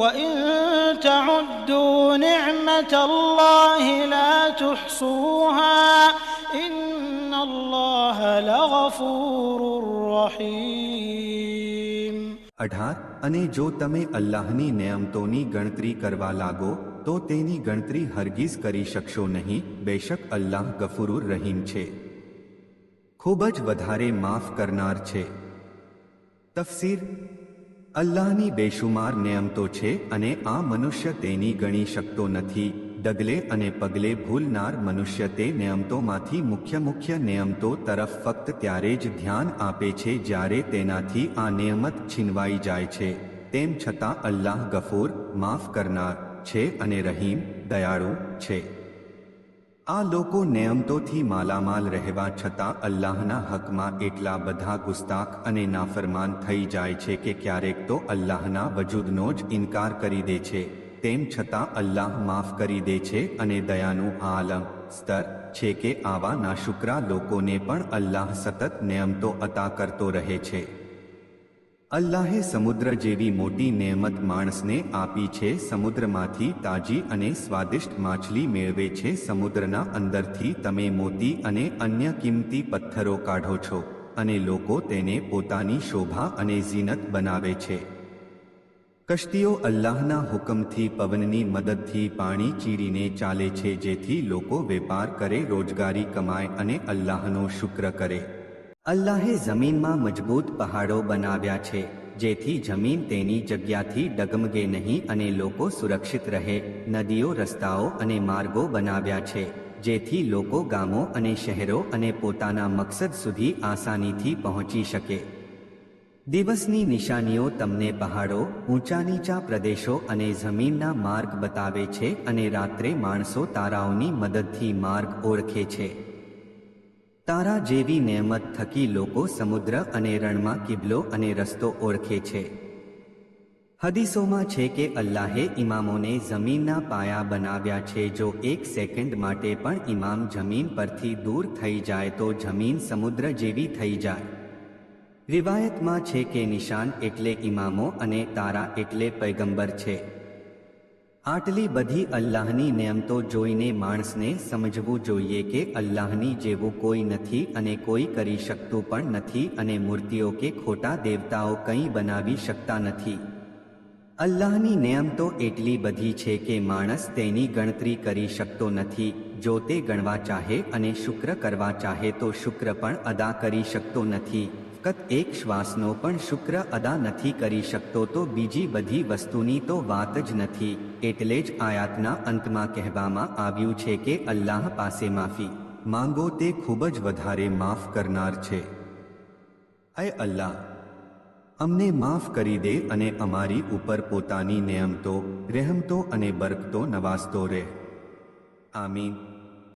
وَإِن تَعُدُّوا نِعْمَةَ اللَّهِ لَا تُحْصُوهَا إِنَّ اللَّهَ لَغَفُورٌ رَّحِيمٌ. 18 અને જો તમે અલ્લાહની નિયમતોની ગણતરી કરવા લાગો તો તેની ગણતરી હરગીઝ કરી શકશો નહીં. બેશક અલ્લાહ ગફુરુર રહીમ છે, ખૂબ જ વધારે માફ કરનાર છે. તફસીર: અલ્લાહની બેશુમાર નિયમતો છે અને આ મનુષ્ય તેની ગણી શકતો નથી. ડગલે અને પગલે ભૂલનાર મનુષ્ય તે નિયમતોમાંથી મુખ્ય નિયમતો તરફ ફક્ત ત્યારે જ ધ્યાન આપે છે જ્યારે તેનાથી આ નિયમત છીનવાઈ જાય છે. તેમ છતાં અલ્લાહ ગફૂર, માફ કરનાર છે અને રહીમ, દયાળુ છે. આ લોકો નિયમતોથી માલામાલ રહેવા છતાં અલ્લાહના હકમાં એટલા બધા ગુસ્તાખ અને નાફરમાન થઈ જાય છે કે ક્યારેક તો અલ્લાહના વજૂદનો જ ઇનકાર કરી દે છે. તેમ છતાં અલ્લાહ માફ કરી દે છે અને દયાનું આલમ સ્તર છે કે આવા નાશુકરા લોકોને પણ અલ્લાહ સતત નિયમતો અતા કરતો રહે છે. અલ્લાહે સમુદ્ર જેવી મોટી નેમત માણસને આપી છે. સમુદ્રમાંથી તાજી અને સ્વાદિષ્ટ માછલી મેળવે છે. સમુદ્રના અંદરથી તમે મોતી અને અન્ય કિંમતી પથ્થરો કાઢો છો અને લોકો તેને પોતાની શોભા અને ઝીનત બનાવે છે. કશ્તીઓ અલ્લાહના હુકમથી પવનની મદદથી પાણી ચીરીને ચાલે છે જેથી લોકો વેપાર કરે, રોજગારી કમાય અને અલ્લાહનો શુક્ર કરે. અલ્લાહે જમીનમાં મજબૂત પહાડો બનાવ્યા છે જેથી જમીન તેની જગ્યાથી ડગમગે નહીં અને લોકો સુરક્ષિત રહે. નદીઓ, રસ્તાઓ અને માર્ગો બનાવ્યા છે જેથી લોકો ગામો અને શહેરો અને પોતાના મકસદ સુધી આસાનીથી પહોંચી શકે. દિવસની નિશાનીઓ તમને પહાડો, ઊંચા નીચા પ્રદેશો અને જમીનના માર્ગ બતાવે છે અને રાત્રે માણસો તારાઓની મદદથી માર્ગ ઓળખે છે. તારા જેવી નેમત થકી લોકો સમુદ્ર અને રણમાં કિબલો અને રસ્તો ઓળખે છે. હદીસોમાં છે કે અલ્લાહે ઇમામોને જમીનના પાયા બનાવ્યા છે. જો એક સેકન્ડ માટે પણ ઇમામ જમીન પરથી દૂર થઈ જાય તો જમીન સમુદ્ર જેવી થઈ જાય. રિવાયતમાં છે કે નિશાન એટલે ઇમામો અને તારા એટલે પૈગંબર છે. આટલી બધી અલ્લાહની નિયમતો જોઈને માણસને સમજવું જોઈએ કે અલ્લાહની જેવું કોઈ નથી અને કોઈ કરી શકતું પણ નથી અને મૂર્તિઓ કે ખોટા દેવતાઓ કંઈ બનાવી શકતા નથી. અલ્લાહની નિયમતો એટલી બધી છે કે માણસ તેની ગણતરી કરી શકતો નથી. જો તે ગણવા ચાહે અને શુક્ર કરવા ચાહે તો શુક્ર પણ અદા કરી શકતો નથી. ફક્ત એક શ્વાસનો પણ શુક્ર અદા નથી કરી શકતો તો બીજી બધી વસ્તુની તો વાત જ નથી. એટલે જ આયાતના અંતમાં કહેવામાં આવ્યું છે કે અલ્લાહ પાસે માફી માંગો, તે ખૂબ જ વધારે માફ કરનાર છે. અય અલ્લાહ, અમને માફ કરી દે અને અમારી ઉપર પોતાની નિયમતો, રહેમતો અને બરકતો નવાઝતો રહે. આમીન.